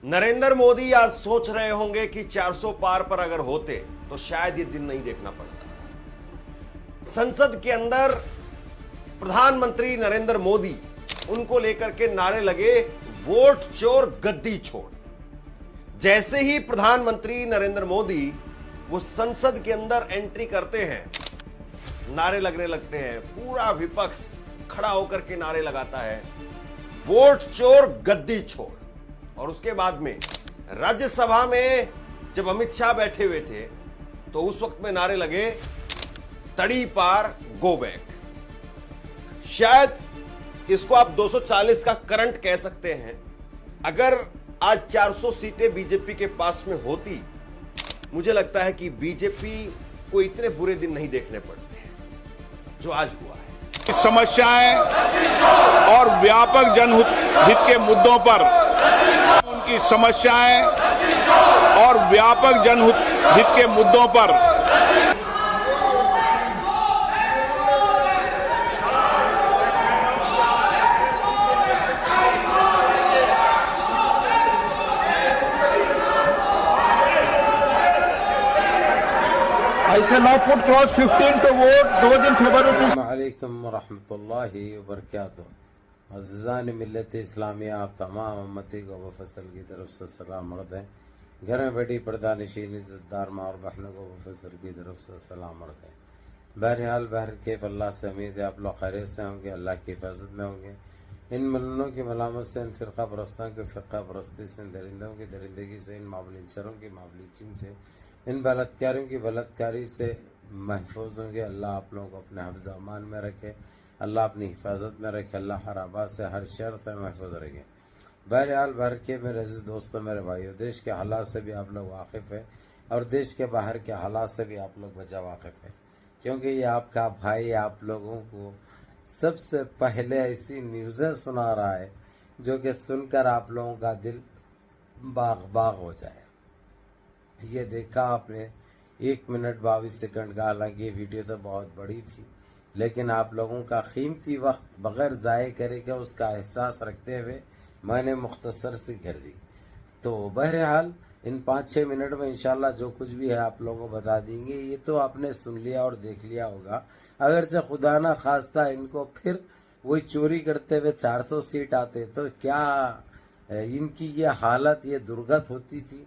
नरेंद्र मोदी आज सोच रहे होंगे कि 400 पार पर अगर होते तो शायद ये दिन नहीं देखना पड़ता। संसद के अंदर प्रधानमंत्री नरेंद्र मोदी, उनको लेकर के नारे लगे, वोट चोर गद्दी छोड़। जैसे ही प्रधानमंत्री नरेंद्र मोदी वो संसद के अंदर एंट्री करते हैं, नारे लगने लगते हैं। पूरा विपक्ष खड़ा होकर के नारे लगाता है, वोट चोर गद्दी छोड़। और उसके बाद में राज्यसभा में जब अमित शाह बैठे हुए थे तो उस वक्त में नारे लगे, तड़ी पार गो बैक। शायद इसको आप 240 का करंट कह सकते हैं। अगर आज 400 सीटें बीजेपी के पास में होती, मुझे लगता है कि बीजेपी को इतने बुरे दिन नहीं देखने पड़ते जो आज हुआ है। समस्याएं और व्यापक जनहित के मुद्दों पर उनकी समस्याएं और व्यापक जनहित के मुद्दों पर I shall now put clause 15 to vote. Those in favor of this. वालेकुम रहमतुल्लाहि व बरकातुहू। अज़ीज़ान मिल्लत इस्लामिया, आप तमाम उम्मती को वफ़सल की तरफ से सलाम अर्ज़ है। घर में बैठी पर्दानशीन इज़्ज़तदार माँ और बहनों को वफ़सल की तरफ से सलाम अर्ज़ है। बहरहाल बहरकैफ़ अल्लाह से उम्मीद है आप लोग खैरियत से होंगे, अल्लाह की हिफाजत में होंगे। इन मलनों की मलामत से, इन फ़िरक़ा परस्तों की फ़िरक़ा परस्ती से, इन दरिंदों की दरिंदगी से, इन मावलिनचरों की मावलिचिंग से, इन बलात्कारियों की बलात्कारी से महफूज होंगे। अल्लाह आप लोगों को अपने हिफ्ज़ अमान में रखे, अल्लाह अपनी हिफाजत में रखे, अल्लाह हर आबाद से, हर शर से महफूज रखे। बहरहाल भर के मेरे अज़ीज़ दोस्तों, मेरे भाइयों, देश के हालात से भी आप लोग वाकिफ़ है और देश के बाहर के हालात से भी आप लोग बचा वाकिफ़ है, क्योंकि ये आपका भाई आप लोगों को सबसे पहले ऐसी न्यूज़ें सुना रहा है जो कि सुनकर आप लोगों का दिल बाग बाग हो जाए। ये देखा आपने 1 मिनट 22 सेकंड का, हालांकि ये वीडियो तो बहुत बड़ी थी, लेकिन आप लोगों का कीमती वक्त बग़ैर ज़ाय करे के उसका एहसास रखते हुए मैंने मुख्तसर सी कर दी। तो बहरहाल इन 5-6 मिनट में इंशाल्लाह जो कुछ भी है आप लोगों को बता देंगे। ये तो आपने सुन लिया और देख लिया होगा। अगरचे खुदा ना खास्ता इनको फिर वही चोरी करते हुए 400 सीट आते तो क्या इनकी ये हालत, ये दुर्गत होती थी।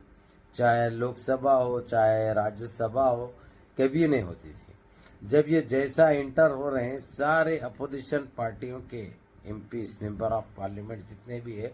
चाहे लोकसभा हो चाहे राज्यसभा हो, कभी नहीं होती थी। जब ये जैसा इंटर हो रहे हैं, सारे अपोजिशन पार्टियों के एमपीज, मेंबर ऑफ पार्लियामेंट जितने भी है,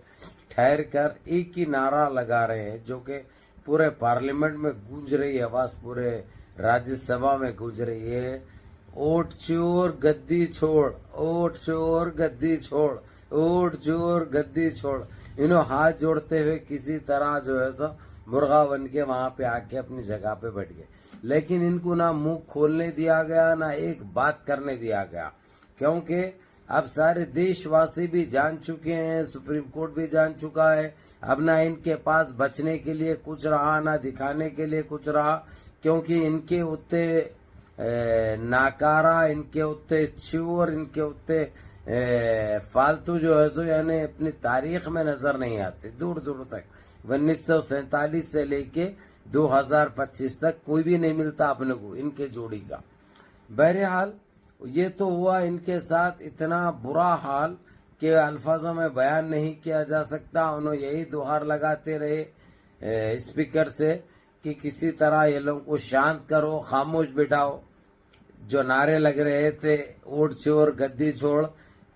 ठहर कर एक ही नारा लगा रहे हैं जो कि पूरे पार्लियामेंट में गूंज रही आवाज़, पूरे राज्यसभा में गूंज रही है, वोट चोर गद्दी छोड़, वोट चोर गद्दी छोड़, वोट चोर गद्दी छोड़। इन्हों हाथ जोड़ते हुए किसी तरह जो है सो मुर्गा बन के वहाँ पे आके अपनी जगह पे बैठ गए। लेकिन इनको ना मुंह खोलने दिया गया, ना एक बात करने दिया गया, क्योंकि अब सारे देशवासी भी जान चुके हैं, सुप्रीम कोर्ट भी जान चुका है। अब ना इनके पास बचने के लिए कुछ रहा, ना दिखाने के लिए कुछ रहा, क्योंकि इनके उत्ते नाकारा, इनके उत्ते चोर, इनके उत्ते फालतू जो है सो यानी अपनी तारीख में नजर नहीं आते दूर दूर तक। 1947 से लेके 2025 तक कोई भी नहीं मिलता अपने को इनके जोड़ी का। बहरहाल ये तो हुआ इनके साथ इतना बुरा हाल कि अल्फाजों में बयान नहीं किया जा सकता। उन्होंने यही दुहार लगाते रहे स्पीकर से कि किसी तरह ये लोगों को शांत करो, खामोश बिठाओ। जो नारे लग रहे थे वोट चोर गद्दी छोड़,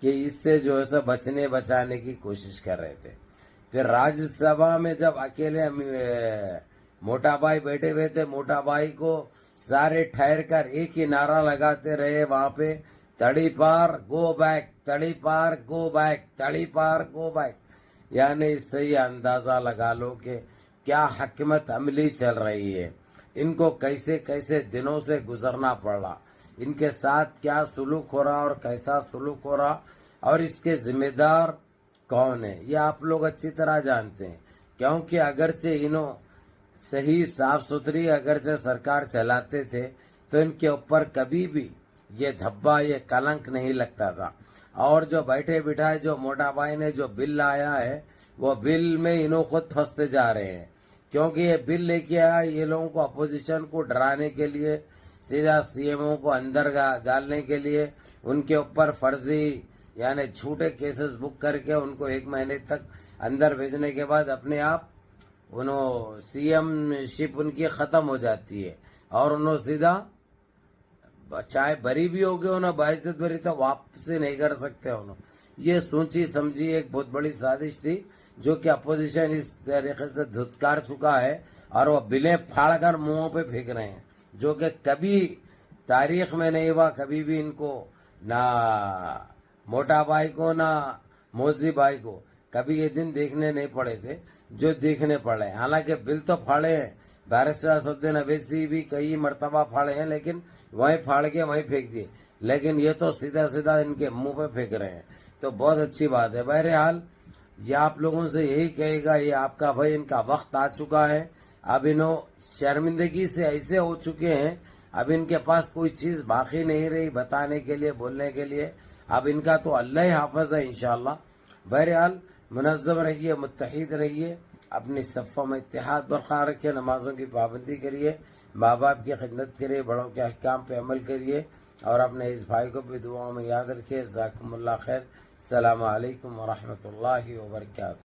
कि इससे जो है सब बचने बचाने की कोशिश कर रहे थे। फिर राज्यसभा में जब अकेले मोटा भाई बैठे हुए थे, मोटा भाई को सारे ठहर कर एक ही नारा लगाते रहे वहाँ पे, तड़ी पार गो बैक, तड़ी पार गो बैक, तड़ी पार गो बैक। यानी इससे ही अंदाज़ा लगा लो कि क्या हकमत अमली चल रही है, इनको कैसे कैसे दिनों से गुजरना पड़ रहा, इनके साथ क्या सुलूक हो रहा और कैसा सुलूक हो रहा, और इसके जिम्मेदार कौन है ये आप लोग अच्छी तरह जानते हैं। क्योंकि अगरचे इन्हों सही साफ सुथरी अगरचे सरकार चलाते थे तो इनके ऊपर कभी भी ये धब्बा, ये कलंक नहीं लगता था। और जो बैठे बिठाए जो मोटा भाई ने जो बिल लाया है वो बिल में इन्हों खुद फंसते जा रहे हैं, क्योंकि ये बिल लेके आया ये लोगों को अपोजिशन को डराने के लिए, सीधा सीएमओ को अंदर डालने के लिए, उनके ऊपर फर्जी यानी झूठे केसेस बुक करके उनको 1 महीने तक अंदर भेजने के बाद अपने आप उन्होंने सीएम शिप उनकी ख़त्म हो जाती है और उन्होंने सीधा चाहे बरी भी हो गए उन्होंने बाइज्जत बरी तो वापसी नहीं कर सकते उन्होंने। ये सोची समझी एक बहुत बड़ी साजिश थी जो कि अपोजिशन इस तरीके से धुतकार चुका है और वो बिलें फाड़कर मुंहों पे फेंक रहे हैं, जो कि कभी तारीख में नहीं हुआ। कभी भी इनको ना मोटा भाई को ना मोजी भाई को कभी ये दिन देखने नहीं पड़े थे जो देखने पड़े। हालांकि बिल तो फाड़े हैं, बैरिस्टर असदुद्दीन अवैसी भी कई मरतबा फाड़े हैं, लेकिन वहीं फाड़ के वहीं फेंक दिए, लेकिन ये तो सीधा सीधा इनके मुंह पे फेंक रहे हैं, तो बहुत अच्छी बात है। बहरहाल ये आप लोगों से यही कहेगा, ये आपका भाई इनका वक्त आ चुका है। अब इन्हों शर्मिंदगी से ऐसे हो चुके हैं, अब इनके पास कोई चीज़ बाकी नहीं रही बताने के लिए, बोलने के लिए। अब इनका तो अल्लाह ही हाफ़िज़ है इंशाअल्लाह। बहरहाल मुनज़्ज़म रहिए, मुत्तहिद रहिए, अपनी सफ़ों में इत्तेहाद बरकरार रखिए, नमाज़ों की पाबंदी करिए, माँ बाप की खिदमत करिए, बड़ों के अहकाम पे अमल करिए और अपने इस भाई को भी दुआओं में याद रखिए। ज़ाकुमुल्लाह खैर। अस्सलामु अलैकुम व रहमतुल्लाहि व बरकातहू।